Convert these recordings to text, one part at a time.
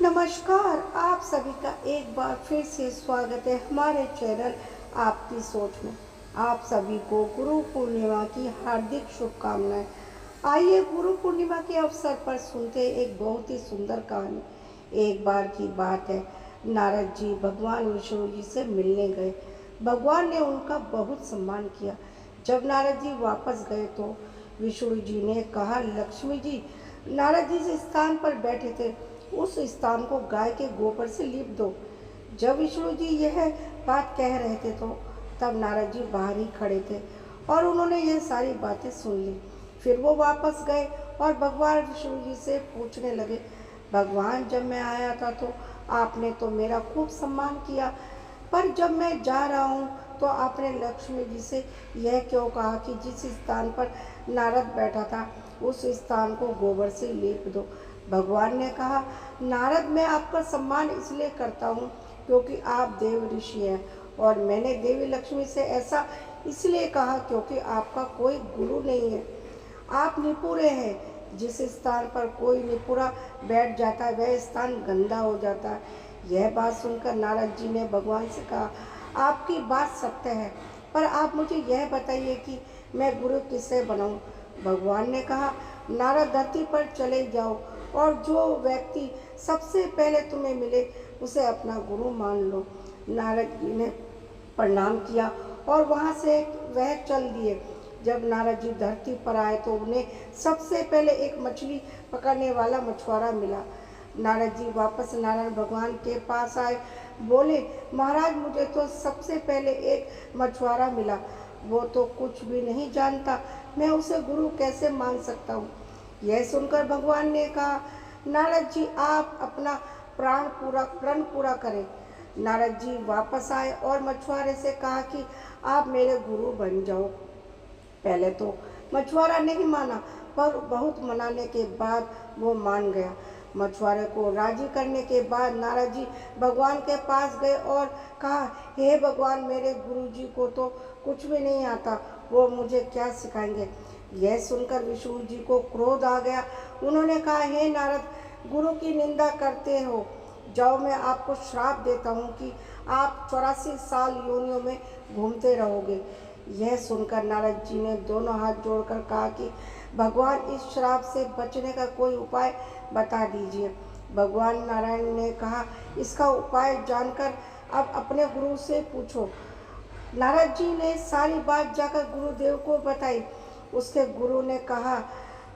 नमस्कार, आप सभी का एक बार फिर से स्वागत है हमारे चैनल आपकी सोच में। आप सभी को गुरु पूर्णिमा की हार्दिक शुभकामनाएं। आइए गुरु पूर्णिमा के अवसर पर सुनते हैं एक बहुत ही सुंदर कहानी। एक बार की बात है, नारद जी भगवान विष्णु जी से मिलने गए। भगवान ने उनका बहुत सम्मान किया। जब नारद जी वापस गए तो विष्णु जी ने कहा, लक्ष्मी जी नारद जी जिस स्थान पर बैठे थे उस स्थान को गाय के गोबर से लीप दो। जब विष्णु जी यह बात कह रहे थे तो तब नारद जी बाहर ही खड़े थे और उन्होंने यह सारी बातें सुन ली। फिर वो वापस गए और भगवान विष्णु जी से पूछने लगे, भगवान जब मैं आया था तो आपने तो मेरा खूब सम्मान किया, पर जब मैं जा रहा हूँ तो आपने लक्ष्मी जी से यह क्यों कहा कि जिस स्थान पर नारद बैठा था उस स्थान को गोबर से लीप दो। भगवान ने कहा, नारद मैं आपका सम्मान इसलिए करता हूँ क्योंकि आप देव ऋषि हैं, और मैंने देवी लक्ष्मी से ऐसा इसलिए कहा क्योंकि आपका कोई गुरु नहीं है। आप निपुरे हैं। जिस स्थान पर कोई निपुरा बैठ जाता है वह स्थान गंदा हो जाता है। यह बात सुनकर नारद जी ने भगवान से कहा, आपकी बात सत्य है, पर आप मुझे यह बताइए कि मैं गुरु किससे बनाऊं। भगवान ने कहा, नारद धरती पर चले जाओ और जो व्यक्ति सबसे पहले तुम्हें मिले उसे अपना गुरु मान लो। नारद जी ने प्रणाम किया और वहाँ से वह चल दिए। जब नारद जी धरती पर आए तो उन्हें सबसे पहले एक मछली पकड़ने वाला मछुआरा मिला। नारद जी वापस नारायण भगवान के पास आए, बोले, महाराज मुझे तो सबसे पहले एक मछुआरा मिला, वो तो कुछ भी नहीं जानता, मैं उसे गुरु कैसे मान सकता हूँ। यह सुनकर भगवान ने कहा, नारद जी आप अपना प्रण पूरा करें। नारद जी वापस आए और मछुआरे से कहा कि आप मेरे गुरु बन जाओ। पहले तो मछुआरा नहीं माना, पर बहुत मनाने के बाद वो मान गया। मछुआरे को राजी करने के बाद नारद जी भगवान के पास गए और कहा, हे भगवान मेरे गुरु जी को तो कुछ भी नहीं आता, वो मुझे क्या सिखाएंगे। यह सुनकर विष्णु जी को क्रोध आ गया। उन्होंने कहा, हे नारद गुरु की निंदा करते हो, जाओ मैं आपको श्राप देता हूँ कि आप 84 साल योनियों में घूमते रहोगे। यह सुनकर नारद जी ने दोनों हाथ जोड़कर कहा कि भगवान इस श्राप से बचने का कोई उपाय बता दीजिए। भगवान नारायण ने कहा, इसका उपाय जानकर अब अपने गुरु से पूछो। नारद जी ने सारी बात जाकर गुरुदेव को बताई। उसके गुरु ने कहा,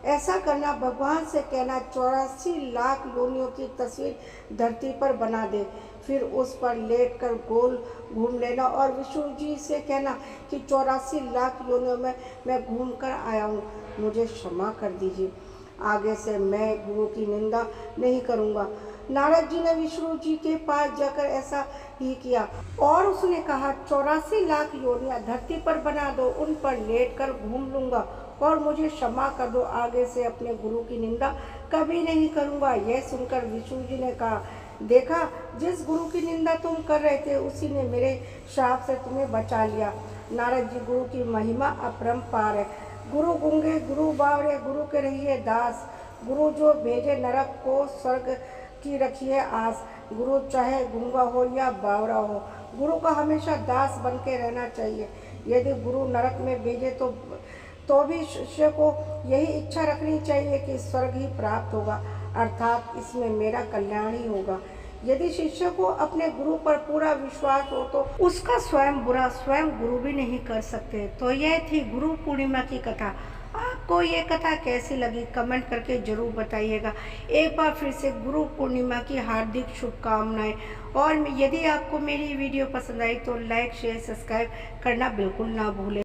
ऐसा करना, भगवान से कहना 84 लाख योनियों की तस्वीर धरती पर बना दे, फिर उस पर लेटकर गोल घूम लेना और विष्णु जी से कहना कि 84 लाख योनियों में मैं घूम कर आया हूँ, मुझे क्षमा कर दीजिए, आगे से मैं गुरु की निंदा नहीं करूँगा। नारद जी ने विष्णु जी के पास जाकर ऐसा ही किया और उसने कहा, 84 लाख योनियाँ धरती पर बना दो, उन पर लेट कर घूम लूँगा और मुझे क्षमा कर दो, आगे से अपने गुरु की निंदा कभी नहीं करूँगा। यह सुनकर विष्णु जी ने कहा, देखा जिस गुरु की निंदा तुम कर रहे थे उसी ने मेरे श्राप से तुम्हें बचा लिया। नारद जी गुरु की महिमा अपरंपार है। गुरु गूंगे गुरु बावरे, गुरु के रहिए दास, गुरु जो भेजे नरक को स्वर्ग की रखिए आस। गुरु चाहे गूंगा हो या बावरा हो, गुरु का हमेशा दास बन के रहना चाहिए। यदि गुरु नरक में भेजे तो भी शिष्य को यही इच्छा रखनी चाहिए कि स्वर्ग ही प्राप्त होगा, अर्थात इसमें मेरा कल्याण ही होगा। यदि शिष्य को अपने गुरु पर पूरा विश्वास हो तो उसका स्वयं बुरा स्वयं गुरु भी नहीं कर सकते। तो यह थी गुरु पूर्णिमा की कथा। आपको ये कथा कैसी लगी कमेंट करके ज़रूर बताइएगा। एक बार फिर से गुरु पूर्णिमा की हार्दिक शुभकामनाएं। और यदि आपको मेरी वीडियो पसंद आई तो लाइक शेयर सब्सक्राइब करना बिल्कुल ना भूलें।